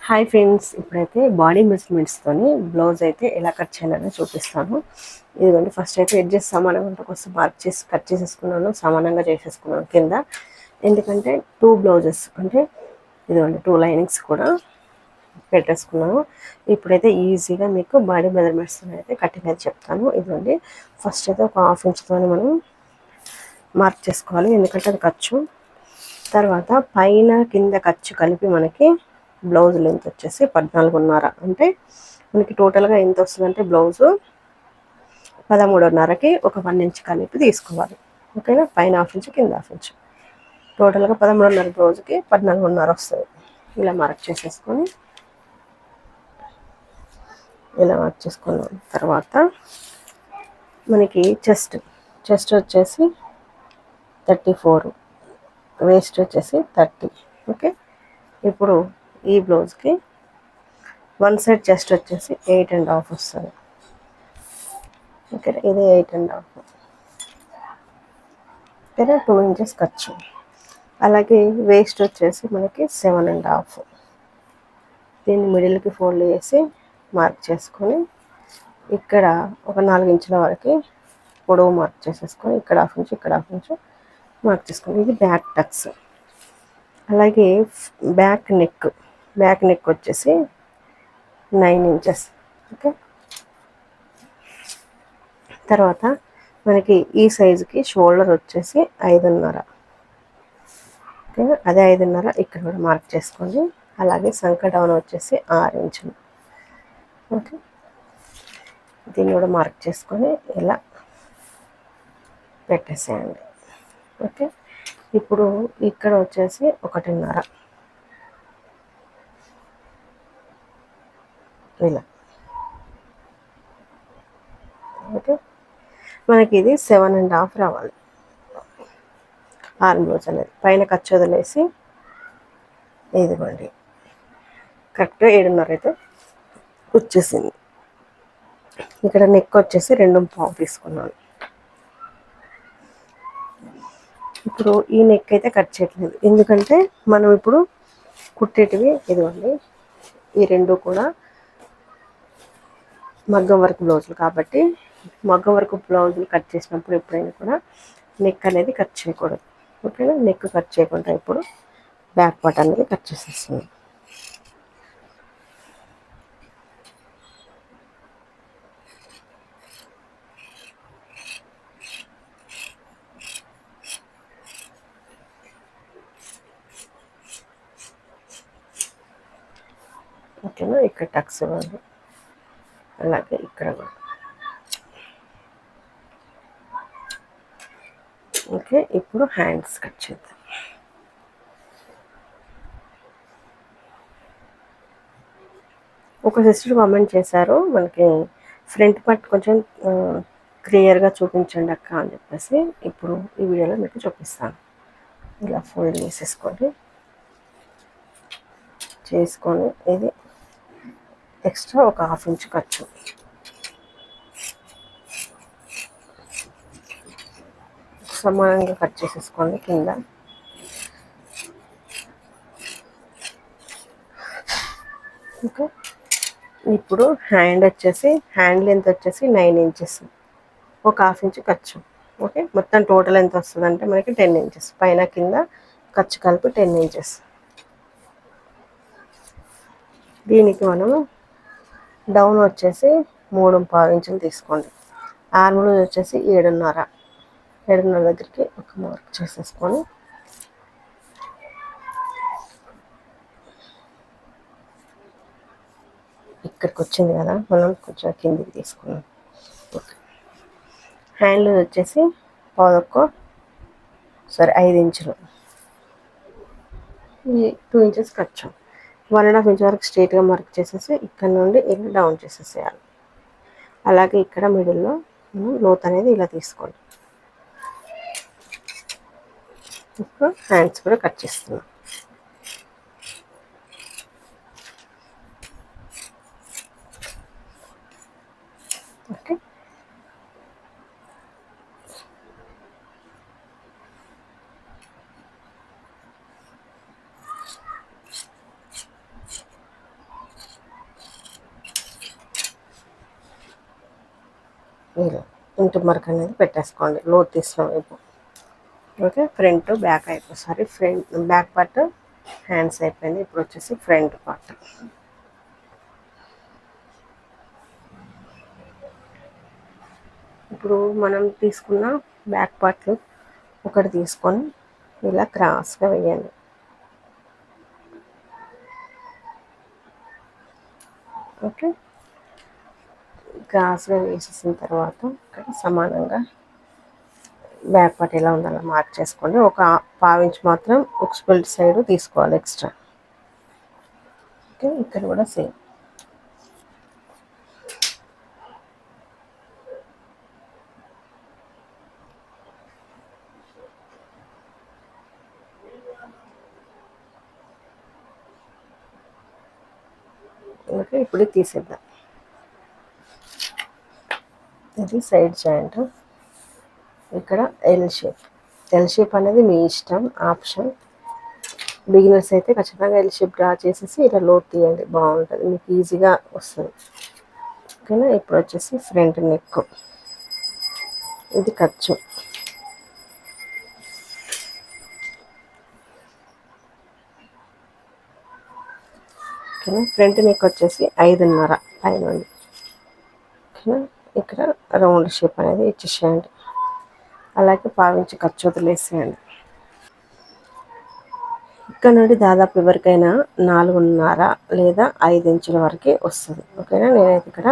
Hi friends, ఇప్పుడైతే body మెజర్మెంట్స్తోని blouse అయితే ఎలా కట్ చేయాలని చూపిస్తాను. ఇదిగోండి, ఫస్ట్ అయితే ఎడ్జెస్ సమానంగా కోసం మార్క్ చేసి కట్ చేసేసుకున్నాను, సమానంగా చేసేసుకున్నాను కింద. ఎందుకంటే 2 బ్లౌజెస్ అంటే ఇదిగోండి 2 లైనింగ్స్ కూడా పెట్టేసుకున్నాను. ఇప్పుడైతే ఈజీగా మీకు బాడీ మెజర్మెంట్స్ అయితే కటింగ్ అయితే చెప్తాను. ఇదిగోండి, ఫస్ట్ అయితే ఒక హాఫ్ ఇంచ్తోని మనం మార్క్ చేసుకోవాలి, ఎందుకంటే అది ఖర్చు. తర్వాత పైన కింద ఖర్చు కలిపి మనకి బ్లౌజ్ లెంత్ వచ్చేసి 14.5. అంటే మనకి టోటల్గా ఎంత వస్తుందంటే బ్లౌజు 13.5కి ఒక 1 ఇంచ్ కలిపి తీసుకోవాలి. ఓకేనా, పైన హాఫ్ ఇంచ్ కింద హాఫ్ ఇంచ్, టోటల్గా 13.5 బ్లౌజ్కి 14.5 వస్తుంది. ఇలా మార్క్ చేసేసుకొని ఇలా మార్క్ చేసుకున్నాం. తర్వాత మనకి చెస్ట్ వచ్చేసి 34, వేస్ట్ వచ్చేసి 30. ఓకే, ఇప్పుడు ఈ బ్లౌజ్కి వన్ సైడ్ చెస్ట్ వచ్చేసి 8.5 వస్తుంది. ఓకే, ఇది 8.5. ఓకేనా, 2 ఇంచెస్ ఖర్చు. అలాగే వేస్ట్ వచ్చేసి మనకి 7.5. దీన్ని మిడిల్కి ఫోల్డ్ చేసి మార్క్ చేసుకొని ఇక్కడ ఒక 4 ఇంచుల వరకు పొడవు మార్క్ చేసేసుకొని ఇక్కడ హాఫ్ ఇంచు ఇక్కడ హాఫ్ ఇంచు మార్క్ చేసుకొని ఇది బ్యాక్ టక్స్. అలాగే బ్యాక్ నెక్ వచ్చేసి 9 ఇంచెస్. ఓకే, తర్వాత మనకి ఈ సైజుకి షోల్డర్ వచ్చేసి 5.5. ఓకే, అదే 5.5 ఇక్కడ కూడా మార్క్ చేసుకోండి. అలాగే సంక డౌన్ వచ్చేసి 6 ఇంచులు. ఓకే, దీన్ని కూడా మార్క్ చేసుకొని ఇలా పెట్టేసేయండి. ఓకే, ఇప్పుడు ఇక్కడ వచ్చేసి 1.5 ఇలా. ఓకే, మనకి ఇది 7.5 రావాలి. ఆర్మ్ బ్లౌజ్ అనేది పైన ఖర్చు వదిలేసి ఇదిగోండి కరెక్ట్గా 7.5 అయితే వచ్చేసింది. ఇక్కడ నెక్ వచ్చేసి 2.5 తీసుకున్నాను. ఇప్పుడు ఈ నెక్ అయితే కట్ చేయట్లేదు, ఎందుకంటే మనం ఇప్పుడు కుట్టేటివి ఇదిగోండి ఈ రెండు కూడా మగ్గం వర్క్ బ్లౌజులు కాబట్టి మగ్గం వర్క్ బ్లౌజులు కట్ చేసినప్పుడు ఎప్పుడైనా కూడా నెక్ అనేది కట్ చేయకూడదు. ఓకేనా, నెక్ కట్ చేయకుండా ఇప్పుడు బ్యాక్ పార్ట్ అనేది కట్ చేసేస్తుంది. ఓకేనా, ఇక్కడ టక్స్ ఇవ్వండి, అలాగే ఇక్కడ కూడా. ఓకే, ఇప్పుడు హ్యాండ్స్ కట్ చేద్దాం. ఒక సిస్టర్ కామెంట్ చేశారు, మనకి ఫ్రంట్ పార్ట్ కొంచెం క్లియర్గా చూపించండి అక్క అని చెప్పేసి. ఇప్పుడు ఈ వీడియోలో మీకు చూపిస్తాను. ఇలా ఫోల్డ్ చేసుకొని ఇది ఎక్స్ట్రా ఒక హాఫ్ ఇంచ్ ఖర్చు. సమానంగా కట్ చేసేసుకోండి కింద. ఓకే, ఇప్పుడు హ్యాండ్ లెంత్ వచ్చేసి 9 ఇంచెస్, ఒక హాఫ్ ఇంచ్ ఖర్చు. ఓకే, మొత్తం టోటల్ ఎంత వస్తుంది అంటే మనకి 10 ఇంచెస్, పైన కింద ఖర్చు కలిపి 10 ఇంచెస్. దీనికి మనము డౌన్ వచ్చేసి 3.5 ఇంచులు తీసుకోండి. ఆర్మ్ లూజ్ వచ్చేసి 7.5 దగ్గరికి ఒక మార్క్ చేసేసుకొని ఇక్కడికి వచ్చింది కదా, మనం కొంచెం కిందికి తీసుకున్నాం. ఓకే, హ్యాండ్ లూజ్ వచ్చేసి 5 ఇంచులు, 2 ఇంచెస్ ఖర్చు. 1.5 ఇంచ్ వరకు స్ట్రైట్గా మార్క్ చేసేసి ఇక్కడ నుండి ఇలా డౌన్ చేసేసేయాలి. అలాగే ఇక్కడ మిడిల్లో లోత్ అనేది ఇలా తీసుకోండి. ఇప్పుడు హ్యాండ్స్ కూడా కట్ చేస్తున్నాం. ఓకే, ఇలా ఇంటి మార్క్ అనేది పెట్టేసుకోండి లోతు తీసిన వైపు. ఓకే, ఫ్రంట్ బ్యాక్ అయిపోయి sorry front back part hands అయిపోయింది. ఇప్పుడు వచ్చేసి ఫ్రంట్ పార్ట్. ఇప్పుడు మనం తీసుకున్న బ్యాక్ పార్ట్ ఒకటి తీసుకొని ఇలా క్రాస్గా వేయండి. ఓకే, క్రాస్గా వేసేసిన తర్వాత ఇక్కడ సమానంగా బ్యాక్ పార్ట్ ఎలా ఉందో అలా మార్క్ చేసుకోండి. ఒక పావించి మాత్రం ఉక్స్ బెల్ట్ సైడ్ తీసుకోవాలి ఎక్స్ట్రా. ఓకే, ఇక్కడ కూడా సేమ్. ఓకే, ఇప్పుడు తీసేద్దాం. ఇది సైడ్ జాయింట్. ఇక్కడ ఎల్ షేప్ అనేది మీ ఇష్టం, ఆప్షన్. బిగినర్స్ అయితే ఖచ్చితంగా ఎల్ షేప్ డ్రా చేసేసి ఇలా లోతు తీయండి, బాగుంటుంది, మీకు ఈజీగా వస్తుంది. ఓకేనా, ఇప్పుడు వచ్చేసి ఫ్రంట్ నెక్. ఇది ఖర్చు. ఓకేనా, ఫ్రంట్ నెక్ వచ్చేసి 5.5 పైన. ఓకేనా, ఇక్కడ రౌండ్ షేప్ అనేది ఇచ్చేసేయండి. అలాగే పావించి ఖర్చు వదిలేసేయండి. ఇక్కడ నుండి దాదాపు ఎవరికైనా 4.5 లేదా 5 ఇంచుల వరకే వస్తుంది. ఓకేనా, నేనైతే ఇక్కడ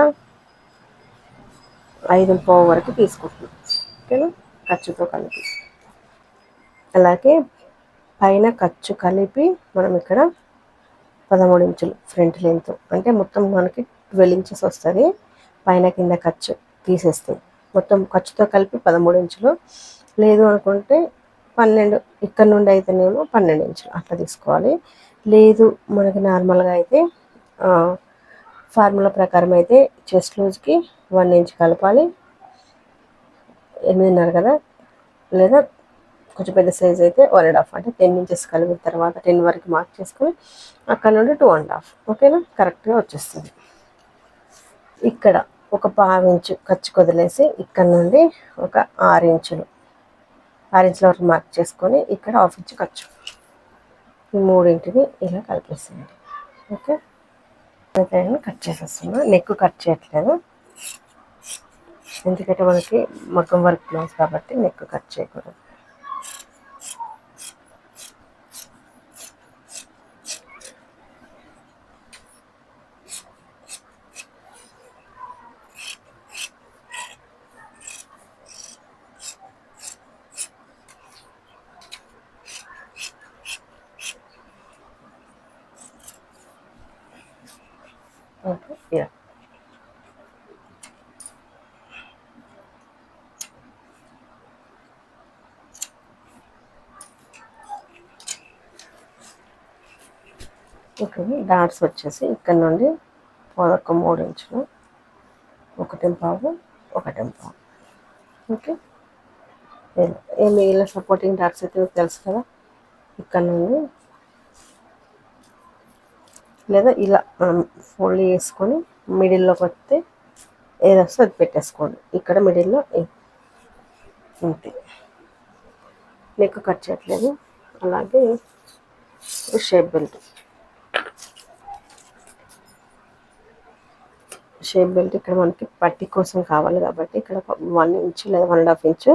5.5 వరకు తీసుకుంటున్నాను. ఓకేనా, ఖర్చుతో కలిపి. అలాగే పైన ఖర్చు కలిపి మనం ఇక్కడ 13 ఇంచులు ఫ్రంట్ లెంత్, అంటే మొత్తం మనకి 12 ఇంచెస్ వస్తుంది. పైన కింద ఖర్చు తీసేస్తే మొత్తం ఖర్చుతో కలిపి 13 ఇంచులు. లేదు అనుకుంటే 12, ఇక్కడ నుండి అయితేనేమో 12 ఇంచులు అట్లా తీసుకోవాలి. లేదు మనకి నార్మల్గా అయితే ఫార్ములా ప్రకారం అయితే చెస్ట్ లూజ్కి 1 ఇంచ్ కలపాలి, 8.5 కదా. లేదా కొంచెం పెద్ద సైజ్ అయితే 1.5, అంటే 10 ఇంచెస్ కలిపిన తర్వాత 10 వరకు మార్క్ చేసుకొని అక్కడ నుండి 2.5. ఓకేనా, కరెక్ట్గా వచ్చేస్తుంది. ఇక్కడ ఒక 1/2 ఇంచు ఖర్చు వదిలేసి ఇక్కడ నుండి ఒక 6 ఇంచులు వరకు మార్క్ చేసుకొని ఇక్కడ 1/2 ఇంచు ఖర్చు, ఈ మూడింటిని ఇలా కలిపేసేయండి. ఓకే, కట్ చేసేస్తున్నా. నెక్ కట్ చేయట్లేదు, ఎందుకంటే మనకి మగ్గం వర్క్ బ్లౌజ్ కాబట్టి నెక్ కట్ చేయకూడదు. ఓకే, ఇలా ఓకే. డాట్స్ వచ్చేసి ఇక్కడ నుండి 3 ఇంచులు, 1.5, 1.5. ఓకే, ఏ మిగిలిన సపోర్టింగ్ డాట్స్ అయితే మీకు తెలుసు కదా. ఇక్కడ నుండి లేదా ఇలా మనం ఫోల్డ్ చేసుకొని మిడిల్లోకి వస్తే ఏదొస్తే అది పెట్టేసుకోండి. ఇక్కడ మిడిల్లో అంతే. నెక్ కట్ చేయట్లేదు. అలాగే షేప్ బెల్ట్. ఇక్కడ మనకి పట్టి కోసం కావాలి కాబట్టి ఇక్కడ 1 ఇంచు లేదా 1.5 ఇంచు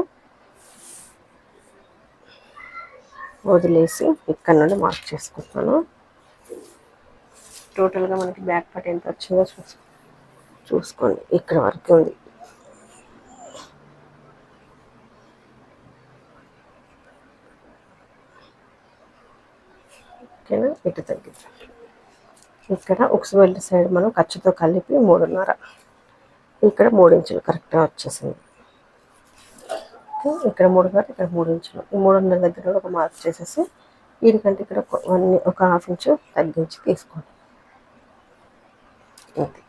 వదిలేసి ఇక్కడ నుండి మార్క్ చేసుకుంటున్నాను. టోటల్గా మనకి బ్యాక్ పార్ట్ ఎంత వచ్చిందో చూసుకోండి. ఇక్కడ వరకు ఉంది. ఓకేనా, ఇటు తగ్గిద్దాం. ఇక్కడ ఉక్స్ బెల్ట్ సైడ్ మనం ఖర్చుతో కలిపి 3.5, ఇక్కడ 3 ఇంచులు కరెక్ట్గా వచ్చేసింది. ఇక్కడ 3.5, ఇక్కడ 3 ఇంచులు. ఈ 3.5 దగ్గర ఒక మార్క్ చేసేసి వీడికంటే ఇక్కడ ఒక 1/2 ఇంచు తగ్గించి తీసుకోండి. ఓకే,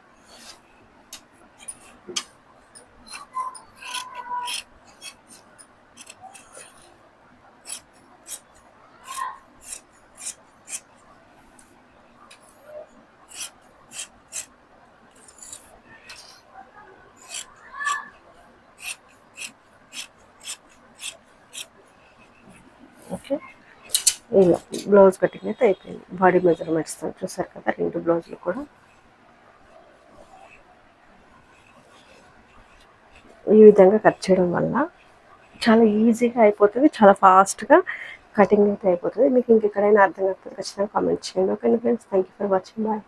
ఓకే, ఇలా బ్లౌజ్ కటింగ్ అయితే అయిపోయింది. బాడీ మెజర్మెంట్స్తో చూసారు కదా, 2 బ్లౌజులు కూడా ఈ విధంగా కట్ చేయడం వల్ల చాలా ఈజీగా అయిపోతుంది, చాలా ఫాస్ట్గా కటింగ్ అయితే అయిపోతుంది. మీకు ఇంకెక్కడైనా అర్థం కాకపోతే ఖచ్చితంగా కామెంట్ చేయండి. Okay friends, thank you for watching. Bye.